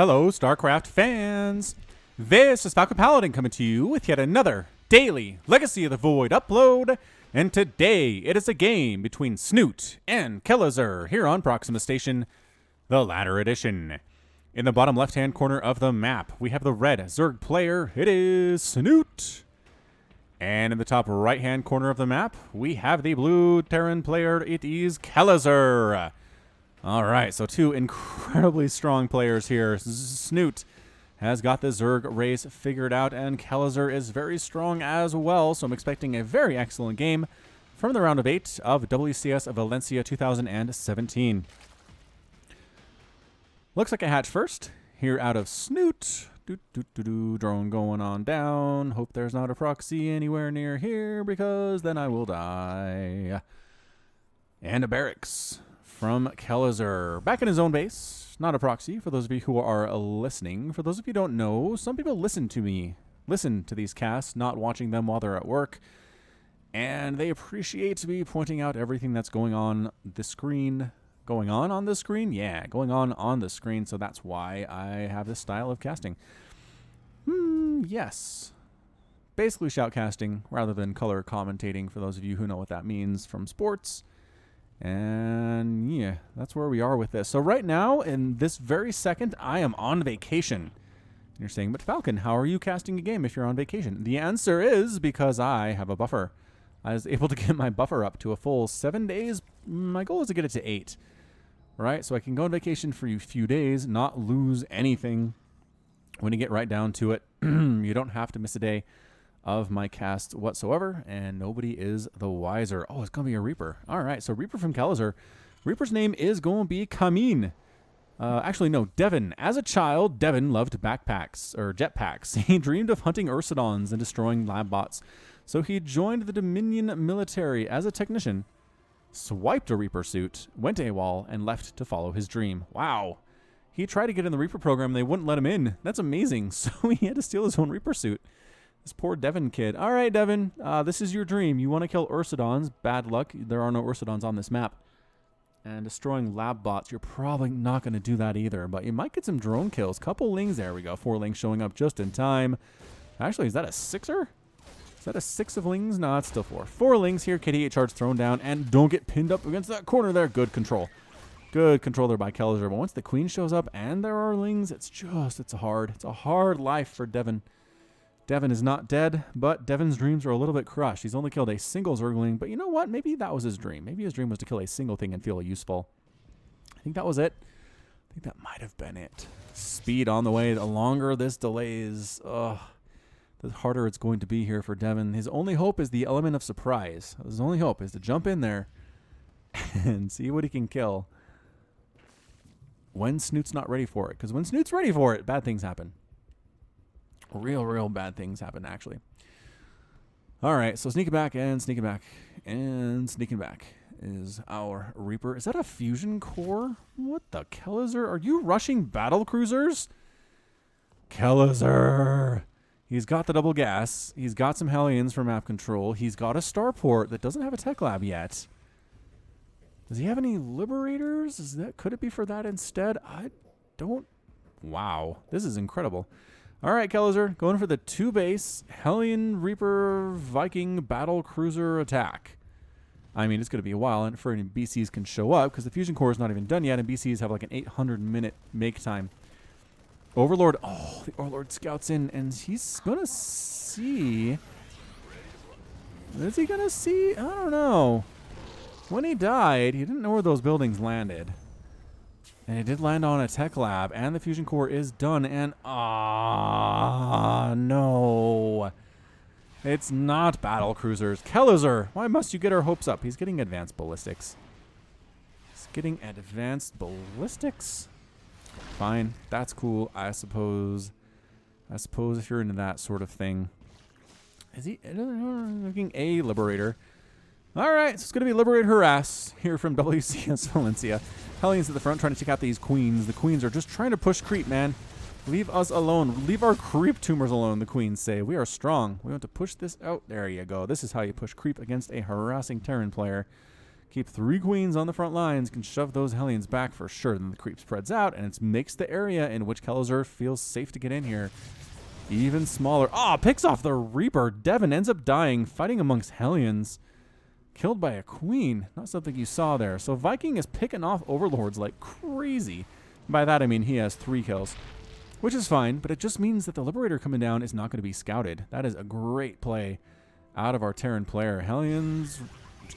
Hello, StarCraft fans! This is Falcon Paladin coming to you with yet another daily Legacy of the Void upload, and today it is a game between Snute and Kelazhur here on Proxima Station, the latter edition. In the bottom left-hand corner of the map, we have the red Zerg player, it is Snute. And in the top right-hand corner of the map, we have the blue Terran player, it is Kelazhur. All right, so two incredibly strong players here. Snute has got the Zerg race figured out, and Kelazhur is very strong as well, so I'm expecting a very excellent game from the round of 8 of WCS Valencia 2017. Looks like a hatch first, here out of Snute. Drone going on down. Hope there's not a proxy anywhere near here, because then I will die. And a barracks from Kelazhur. Back in his own base. Not a proxy, for those of you who are listening. For those of you who don't know, some people listen to these casts, not watching them while they're at work. And they appreciate me pointing out everything that's going on the screen. Going on the screen? Yeah, going on the screen. So that's why I have this style of casting. Yes. Basically shoutcasting rather than color commentating, for those of you who know what that means from sports. And yeah, that's where we are with this. So right now, in this very second, I am on vacation. And you're saying, but Falcon, how are you casting a game if you're on vacation? The answer is because I have a buffer. I was able to get my buffer up to a full 7 days. My goal is to get it to 8. Right? So I can go on vacation for a few days, not lose anything. When you get right down to it, you don't have to miss a day of my cast whatsoever, and nobody is the wiser. Oh, it's going to be a Reaper. All right, so Reaper from Kelazhur. Reaper's name is going to be Kamin. Actually, no, Devin. As a child, Devin loved backpacks, or jetpacks. He dreamed of hunting Ursidons and destroying lab bots. So he joined the Dominion military as a technician, swiped a Reaper suit, went AWOL, and left to follow his dream. Wow. He tried to get in the Reaper program, and they wouldn't let him in. That's amazing. So he had to steal his own Reaper suit. This poor Devin kid. All right, Devin, this is your dream. You want to kill Ursidons. Bad luck. There are no Ursidons on this map. And destroying lab bots, you're probably not going to do that either, but you might get some drone kills. Couple lings. There we go. 4 lings showing up just in time. Actually, is that a 6er? Is that a 6 of lings? No, it's still 4. 4 lings here. KD8 charge thrown down, and don't get pinned up against that corner there. Good control. Good control there by Kelazhur. But once the queen shows up and there are lings, it's a hard life for Devin. Devin is not dead, but Devin's dreams are a little bit crushed. He's only killed a single Zergling, but you know what? Maybe that was his dream. Maybe his dream was to kill a single thing and feel useful. I think that was it. I think that might have been it. Speed on the way. The longer this delays, the harder it's going to be here for Devin. His only hope is the element of surprise. His only hope is to jump in there and see what he can kill when Snoot's not ready for it. Because when Snoot's ready for it, bad things happen. Real bad things happen, actually. All right, so sneaking back and sneaking back and sneaking back is our Reaper. Is that a fusion core? What the Kelazhur? Are you rushing battle cruisers? Kelazhur. He's got the double gas. He's got some Hellions for map control. He's got a starport that doesn't have a tech lab yet. Does he have any liberators? Could it be for that instead? I don't. Wow, this is incredible. All right, Kelazhur, going for the 2-base Hellion Reaper Viking battle cruiser attack. I mean, it's going to be a while for any BCs can show up, because the fusion core is not even done yet, and BCs have like an 800-minute make time. Overlord, oh, the Overlord scouts in, and he's going to see. Is he going to see? I don't know. When he died, he didn't know where those buildings landed. And it did land on a tech lab, and the fusion core is done, and no. It's not battle cruisers. Kelazhur, why must you get our hopes up? He's getting advanced ballistics. He's getting advanced ballistics? Fine, that's cool, I suppose. If you're into that sort of thing. Is he looking a liberator? All right, so it's going to be Liberate Harass here from WCS Valencia. Hellions at the front trying to take out these queens. The queens are just trying to push creep, man. Leave us alone. Leave our creep tumors alone, the queens say. We are strong. We want to push this out. There you go. This is how you push creep against a harassing Terran player. Keep 3 queens on the front lines, can shove those Hellions back for sure. Then the creep spreads out, and it makes the area in which Kelazhur feels safe to get in here even smaller. Oh, picks off the Reaper. Devin ends up dying, fighting amongst Hellions. Killed by a queen. Not something you saw there. So Viking is picking off Overlords like crazy. By that, I mean he has 3 kills, which is fine, but it just means that the Liberator coming down is not going to be scouted. That is a great play out of our Terran player. Hellions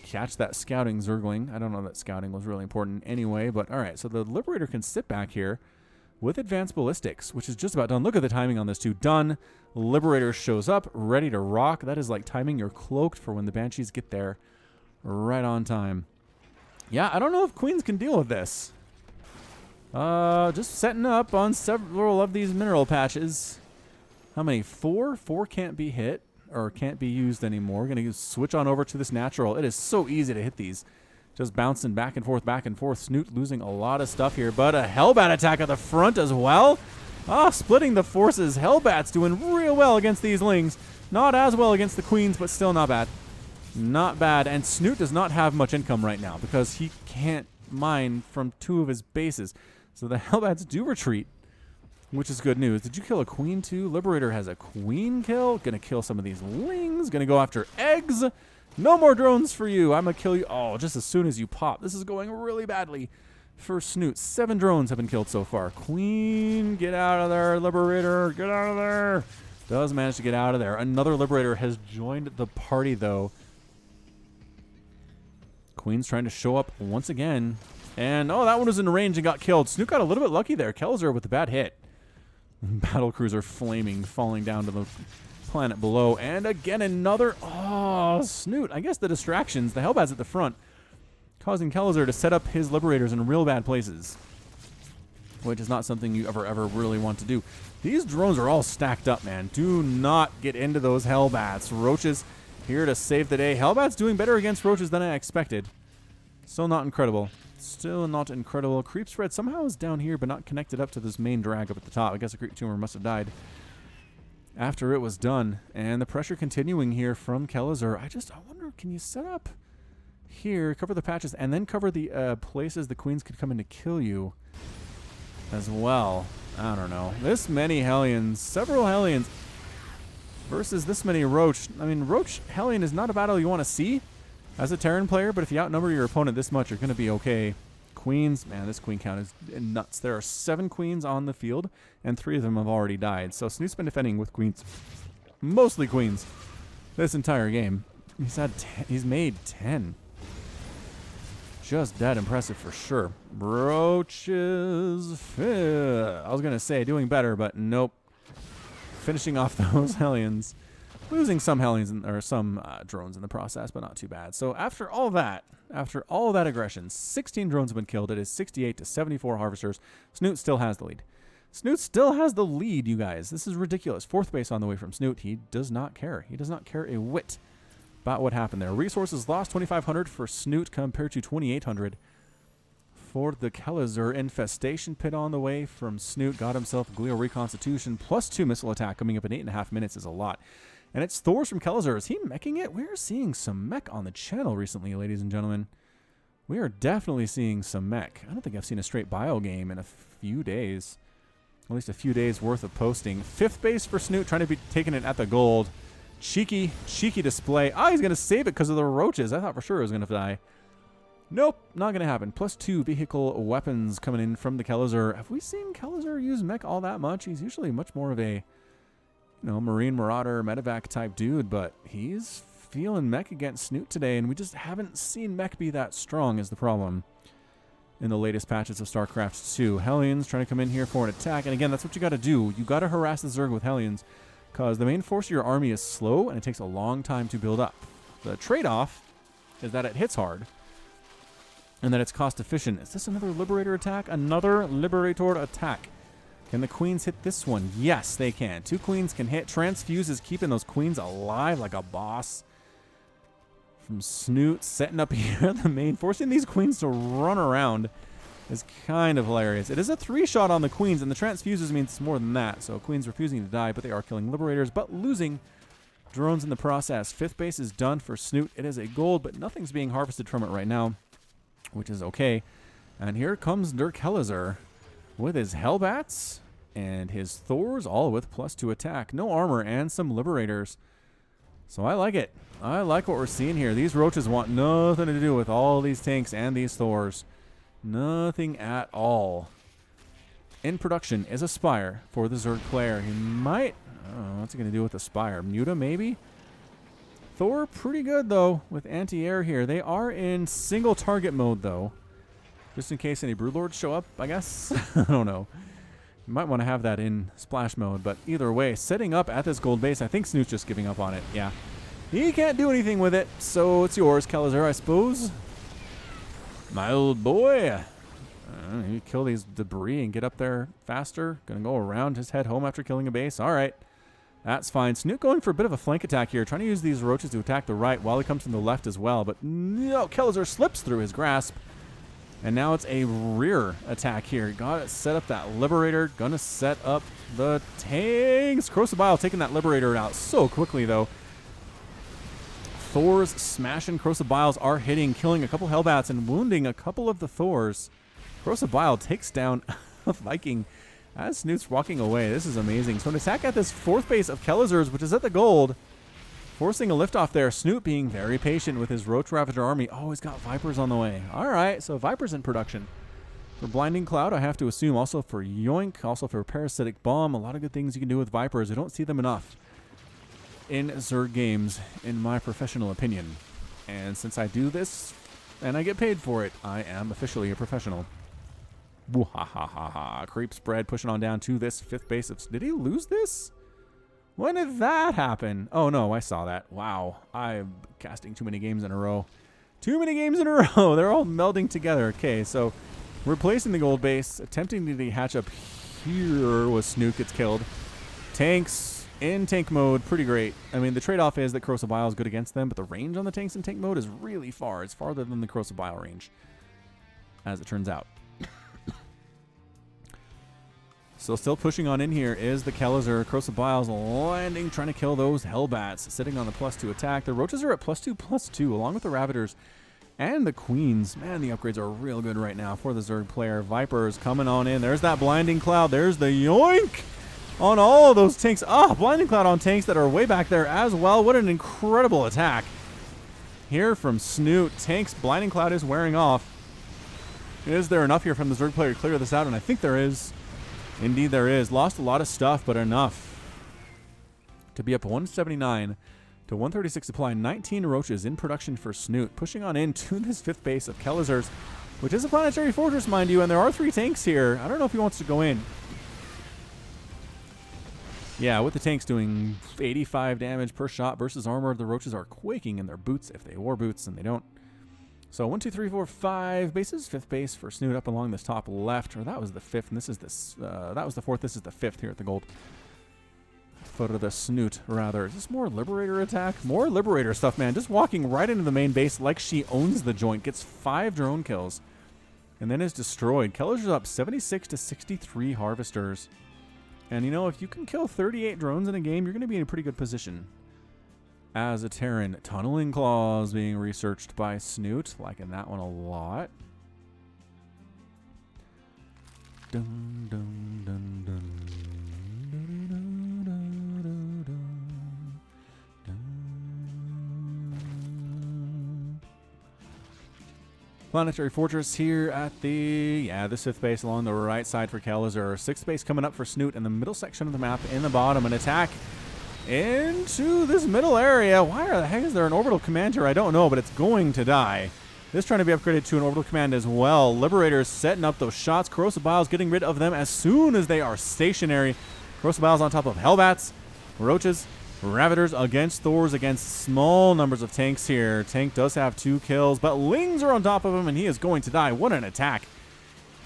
catch that scouting Zergling. I don't know that scouting was really important anyway, but all right. So the Liberator can sit back here with advanced ballistics, which is just about done. Look at the timing on this too. Done. Liberator shows up, ready to rock. That is like timing your cloaked for when the Banshees get there. Right on time. Yeah, I don't know if queens can deal with this. Just setting up on several of these mineral patches. How many? 4? 4 can't be hit or can't be used anymore. We're going to switch on over to this natural. It is so easy to hit these. Just bouncing back and forth, back and forth. Snute losing a lot of stuff here, but a Hellbat attack at the front as well. Splitting the forces. Hellbat's doing real well against these lings. Not as well against the queens, but still not bad. Not bad. And Snute does not have much income right now because he can't mine from 2 of his bases. So the Hellbats do retreat, which is good news. Did you kill a queen too? Liberator has a queen kill. Gonna kill some of these lings. Gonna go after eggs. No more drones for you. I'm gonna kill you. Oh, just as soon as you pop. This is going really badly for Snute. 7 drones have been killed so far. Queen, get out of there. Liberator, get out of there. Does manage to get out of there. Another Liberator has joined the party though. Queen's trying to show up once again. And, oh, that one was in range and got killed. Snute got a little bit lucky there. Kelazhur with a bad hit. Battlecruiser flaming, falling down to the planet below. And again, another, oh, Snute. I guess the distractions, the Hellbats at the front, causing Kelazhur to set up his Liberators in real bad places, which is not something you ever really want to do. These drones are all stacked up, man. Do not get into those Hellbats. Roaches here to save the day. Hellbat's doing better against Roaches than I expected. Still not incredible. Still not incredible. Creep spread somehow is down here, but not connected up to this main drag up at the top. I guess a creep tumor must have died after it was done. And the pressure continuing here from Kelazhur. I wonder, can you set up here, cover the patches, and then cover the places the queens could come in to kill you as well? I don't know. This many Hellions, several Hellions, versus this many Roach. I mean, Roach Hellion is not a battle you want to see as a Terran player, but if you outnumber your opponent this much, you're going to be okay. Queens, man, this queen count is nuts. There are 7 queens on the field, and 3 of them have already died. So Snute's been defending with queens, mostly queens, this entire game. He's made 10. Just dead impressive for sure. Roaches. I was going to say doing better, but nope. Finishing off those Hellions. Losing some Hellions or some drones in the process, but not too bad. So after all that aggression, 16 drones have been killed. It is 68 to 74 harvesters. Snute still has the lead. Snute still has the lead, you guys. This is ridiculous. 4th base on the way from Snute. He does not care. He does not care a whit about what happened there. Resources lost 2,500 for Snute compared to 2,800 for the Kelazhur. Infestation pit on the way from Snute. Got himself Glial Reconstitution. +2 missile attack coming up in 8.5 minutes is a lot. And it's Thor's from Kelazhur. Is he meching it? We're seeing some mech on the channel recently, ladies and gentlemen. We are definitely seeing some mech. I don't think I've seen a straight bio game in a few days. At least a few days worth of posting. 5th base for Snute, trying to be taking it at the gold. Cheeky display. He's going to save it because of the Roaches. I thought for sure it was going to die. Nope, not going to happen. +2 vehicle weapons coming in from the Kelazhur. Have we seen Kelazhur use mech all that much? He's usually much more of a, Marine Marauder, medevac type dude, but he's feeling mech against Snute today, and we just haven't seen mech be that strong is the problem in the latest patches of StarCraft 2. Hellions trying to come in here for an attack, and again, that's what you got to do. You got to harass the Zerg with Hellions, because the main force of your army is slow, and it takes a long time to build up. The trade-off is that it hits hard, and that it's cost efficient. Is this another Liberator attack? Another Liberator attack. Can the queens hit this one? Yes, they can. 2 queens can hit. Transfuse is keeping those queens alive like a boss. From Snute, setting up here at the main. Forcing these queens to run around is kind of hilarious. It is a 3-shot on the queens, and the transfuses means it's more than that. So queens refusing to die, but they are killing Liberators, but losing drones in the process. 5th base is done for Snute. It is a gold, but nothing's being harvested from it right now, which is okay. And here comes Kelazhur with his Hellbats and his Thors, all with +2 attack. No armor and some Liberators. So I like it. I like what we're seeing here. These roaches want nothing to do with all these tanks and these Thors. Nothing at all. In production is a Spire for the Zerg player. He might... I don't know, what's he going to do with the Spire? Muta, maybe? Thor, pretty good, though, with anti-air here. They are in single target mode, though. Just in case any Broodlords show up, I guess. I don't know. You might want to have that in splash mode, but either way, setting up at this gold base, I think Snoot's just giving up on it. Yeah. He can't do anything with it, so it's yours, Kelazhur, I suppose. My old boy. You kill these debris and get up there faster. Gonna go around his head home after killing a base. All right. That's fine. Snute going for a bit of a flank attack here, trying to use these roaches to attack the right while he comes from the left as well. But no, Kelazhur slips through his grasp. And now it's a rear attack here. Got to set up that Liberator. Gonna set up the tanks. Corrosive Bile taking that Liberator out so quickly, though. Thors smashing. Corrosive Biles are hitting, killing a couple Hellbats and wounding a couple of the Thors. Corrosive Bile takes down a Viking as Snoot's walking away. This is amazing. So an attack at this 4th base of Kelazhur's, which is at the gold, forcing a liftoff there. Snoot being very patient with his Roach Ravager army. Oh, he's got Vipers on the way. All right, so Vipers in production. For Blinding Cloud, I have to assume. Also for Yoink, also for Parasitic Bomb. A lot of good things you can do with Vipers. I don't see them enough in Zerg games, in my professional opinion. And since I do this, and I get paid for it, I am officially a professional. Woo-ha-ha-ha-ha. Creep spread pushing on down to this 5th base of... Did he lose this? When did that happen? Oh, no, I saw that. Wow. I'm casting too many games in a row. Too many games in a row. They're all melding together. Okay, so replacing the gold base, attempting to hatch up here was Snute gets killed. Tanks in tank mode, pretty great. I mean, the trade-off is that Corrosive Bile is good against them, but the range on the tanks in tank mode is really far. It's farther than the Corrosive Bile range, as it turns out. So still pushing on in here is the Kelazhur. Corrosive Biles landing, trying to kill those Hellbats, sitting on the +2 attack. The Roaches are at +2/+2, along with the Ravagers and the Queens. Man, the upgrades are real good right now for the Zerg player. Vipers coming on in. There's that Blinding Cloud. There's the Yoink on all of those tanks. Ah, Blinding Cloud on tanks that are way back there as well. What an incredible attack here from Snute. Tanks, Blinding Cloud is wearing off. Is there enough here from the Zerg player to clear this out? And I think there is. Indeed there is. Lost a lot of stuff, but enough to be up 179 to 136 supply. 19 roaches in production for Snute. Pushing on into this 5th base of Kelazhur's, which is a planetary fortress, mind you, and there are 3 tanks here. I don't know if he wants to go in. Yeah, with the tanks doing 85 damage per shot versus armor, the roaches are quaking in their boots if they wore boots, and they don't. So 1, 2, 3, 4, 5 bases. 5th base for Snute up along this top left. Or that was the 5th, and this is this. That was the 4th. This is the 5th here at the gold. Photo of the Snute, rather. Is this more Liberator attack? More Liberator stuff, man. Just walking right into the main base like she owns the joint. Gets 5 drone kills. And then is destroyed. Kelazhur's up 76 to 63 Harvesters. And, you know, if you can kill 38 drones in a game, you're going to be in a pretty good position. As a Terran, Tunneling Claws being researched by Snute. Liking that one a lot. Dun, dun, dun, dun. Planetary Fortress here at the, this 5th base along the right side for Kelazhur. 6th base coming up for Snute in the middle section of the map in the bottom. An attack into this middle area. Why the heck is there an orbital command here? I don't know, but it's going to die. This trying to be upgraded to an orbital command as well. Liberators setting up those shots. Corrosive Biles getting rid of them as soon as they are stationary. Corrosive Biles on top of Hellbats, Roaches, Ravagers against Thors, against small numbers of tanks here. Tank does have 2 kills, but Lings are on top of him, and he is going to die. What an attack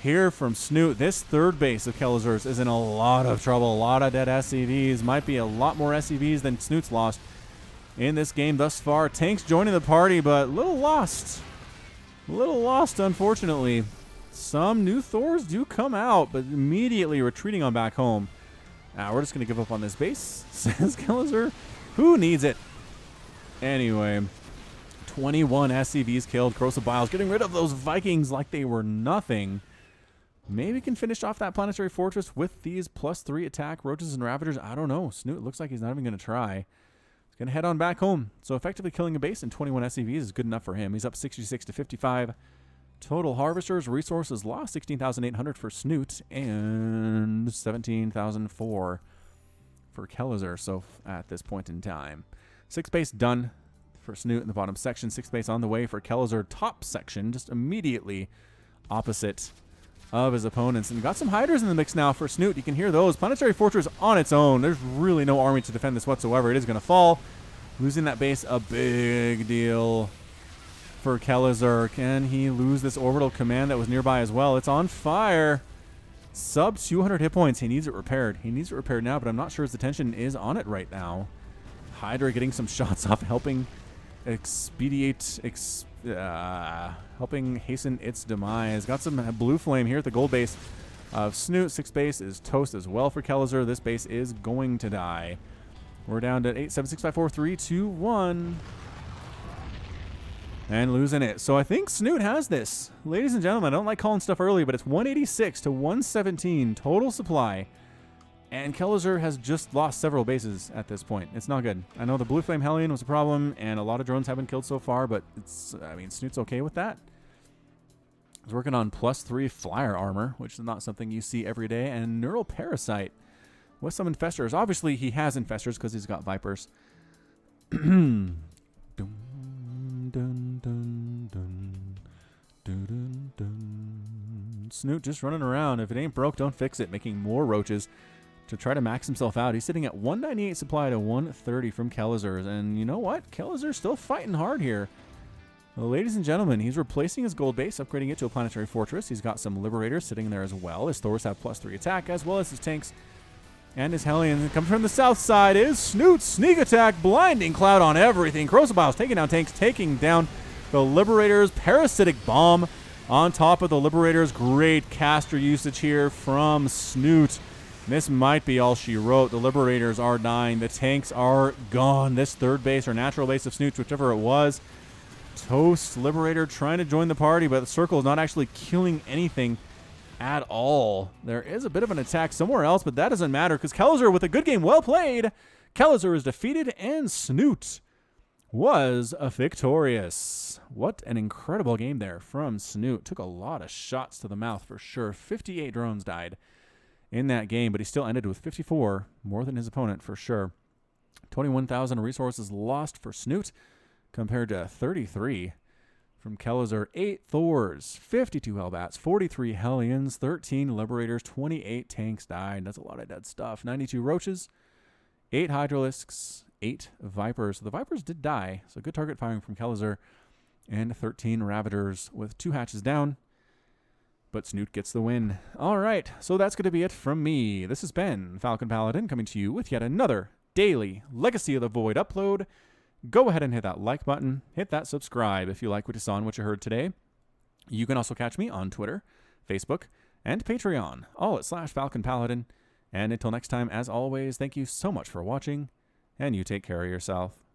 here from Snute. This 3rd base of Kelazhur's is in a lot of trouble. A lot of dead SCVs. Might be a lot more SCVs than Snute's lost in this game thus far. Tanks joining the party, but a little lost. A little lost, unfortunately. Some new Thors do come out, but immediately retreating on back home. We're just going to give up on this base, says Kelazhur. Who needs it? Anyway, 21 SCVs killed. Corrosive Biles getting rid of those Vikings like they were nothing. Maybe can finish off that Planetary Fortress with these +3 attack Roaches and Ravagers. I don't know. Snute looks like he's not even going to try. He's going to head on back home. So effectively killing a base in 21 SCVs is good enough for him. He's up 66 to 55. Total Harvesters, resources lost 16,800 for Snute and 17,004 for Kelazhur. So at this point in time, 6th base done for Snute in the bottom section. 6th base on the way for Kelazhur top section, just immediately opposite of his opponents. And got some Hydras in the mix now for Snute. You can hear those. Planetary Fortress on its own. There's really no army to defend this whatsoever. It is going to fall. Losing that base, a big deal for Kelazhur. Can he lose this orbital command that was nearby as well? It's on fire. Sub 200 hit points. He needs it repaired. He needs it repaired now, but I'm not sure his attention is on it right now. Hydra getting some shots off, helping expedite, helping hasten its demise. Got some blue flame here at the gold base of Snute. 6th base is toast as well for Kelazhur. This base is going to die. We're down to 8, 7, 6, 5, 4, 3, 2, 1. And losing it. So I think Snute has this. Ladies and gentlemen, I don't like calling stuff early, but it's 186 to 117 total supply. And Kelazhur has just lost several bases at this point. It's not good. I know the Blue Flame Hellion was a problem, and a lot of drones have been killed so far, but it's, I mean, Snute's okay with that. He's working on +3 flyer armor, which is not something you see every day, and Neural Parasite with some infestors. Obviously, he has infestors because he's got Vipers. Dun, dun, dun, dun, dun, dun. Snute just running around. If it ain't broke, don't fix it. Making more roaches to try to max himself out. He's sitting at 198 supply to 130 from Kelazhur. And you know what? Kelazhur's still fighting hard here. Well, ladies and gentlemen, he's replacing his gold base, upgrading it to a planetary fortress. He's got some Liberators sitting there as well. His Thors have +3 attack, as well as his tanks and his Hellions. Coming from the south side is Snute. Sneak attack, blinding cloud on everything. Corrosive Biles taking down tanks, taking down the Liberators. Parasitic bomb on top of the Liberators. Great caster usage here from Snute. This might be all she wrote. The Liberators are dying. The tanks are gone. This 3rd base or natural base of Snute, whichever it was. Toast Liberator trying to join the party, but the circle is not actually killing anything at all. There is a bit of an attack somewhere else, but that doesn't matter because Kelazhur with a good game. Well played. Kelazhur is defeated and Snute was victorious. What an incredible game there from Snute. Took a lot of shots to the mouth for sure. 58 drones died in that game, but he still ended with 54, more than his opponent for sure. 21,000 resources lost for Snute compared to 33 from Kelazhur. 8 Thors, 52 Hellbats, 43 Hellions, 13 Liberators, 28 tanks died. That's a lot of dead stuff. 92 Roaches, 8 Hydralisks, 8 Vipers. So the Vipers did die, so good target firing from Kelazhur, and 13 Ravagers with 2 hatches down. But Snute gets the win. All right, so that's going to be it from me. This has been Falcon Paladin coming to you with yet another daily Legacy of the Void upload. Go ahead and hit that like button. Hit that subscribe if you like what you saw and what you heard today. You can also catch me on Twitter, Facebook, and Patreon, all at /Falcon Paladin. And until next time, as always, thank you so much for watching, and you take care of yourself.